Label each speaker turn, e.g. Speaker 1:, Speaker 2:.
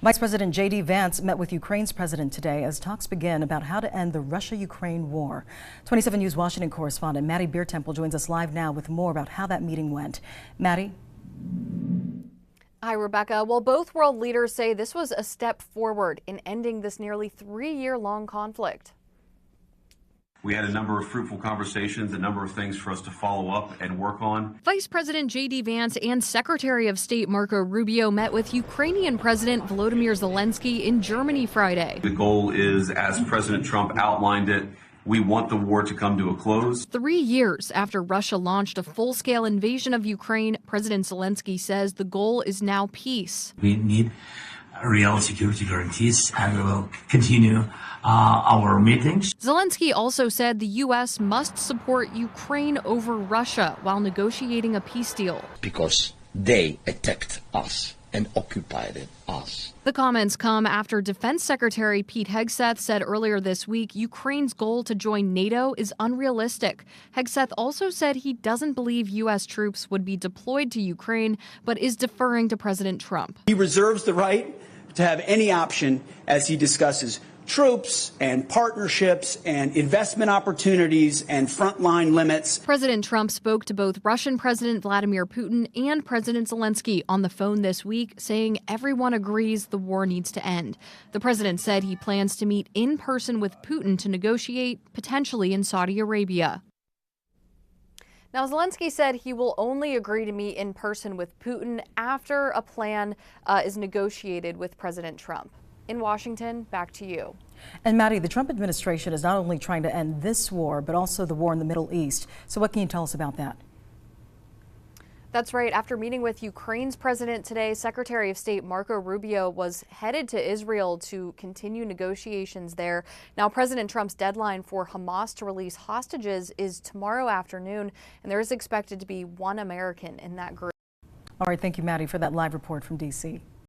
Speaker 1: Vice President JD Vance met with Ukraine's president today as talks begin about how to end the Russia-Ukraine war. 27 News Washington correspondent Maddie Beertemple joins us live now with more about how that meeting went. Maddie?
Speaker 2: Hi, Rebecca. Well, both world leaders say this was a step forward in ending this nearly 3-year-long conflict.
Speaker 3: We had a number of fruitful conversations, a number of things for us to follow up and work on.
Speaker 2: Vice President JD Vance and Secretary of State Marco Rubio met with Ukrainian President Volodymyr Zelenskyy in Germany Friday.
Speaker 3: The goal is, as President Trump outlined it, we want the war to come to a close.
Speaker 2: 3 years after Russia launched a full-scale invasion of Ukraine, President Zelenskyy says the goal is now peace.
Speaker 4: We need real security guarantees, and we will continue our meetings.
Speaker 2: Zelenskyy also said the U.S. must support Ukraine over Russia while negotiating a peace deal.
Speaker 5: Because they attacked us and occupied us.
Speaker 2: The comments come after Defense Secretary Pete Hegseth said earlier this week Ukraine's goal to join NATO is unrealistic. Hegseth also said he doesn't believe U.S. troops would be deployed to Ukraine, but is deferring to President Trump.
Speaker 6: He reserves the right to have any option as he discusses troops and partnerships and investment opportunities and frontline limits.
Speaker 2: President Trump spoke to both Russian President Vladimir Putin and President Zelenskyy on the phone this week, saying everyone agrees the war needs to end. The president said he plans to meet in person with Putin to negotiate, potentially in Saudi Arabia. Now, Zelenskyy said he will only agree to meet in person with Putin after a plan is negotiated with President Trump. In Washington, back to you.
Speaker 1: And Maddie, the Trump administration is not only trying to end this war, but also the war in the Middle East. So what can you tell us about that?
Speaker 2: That's right. After meeting with Ukraine's president today, Secretary of State Marco Rubio was headed to Israel to continue negotiations there. Now, President Trump's deadline for Hamas to release hostages is tomorrow afternoon, and there is expected to be one American in that group.
Speaker 1: All right. Thank you, Maddie, for that live report from D.C.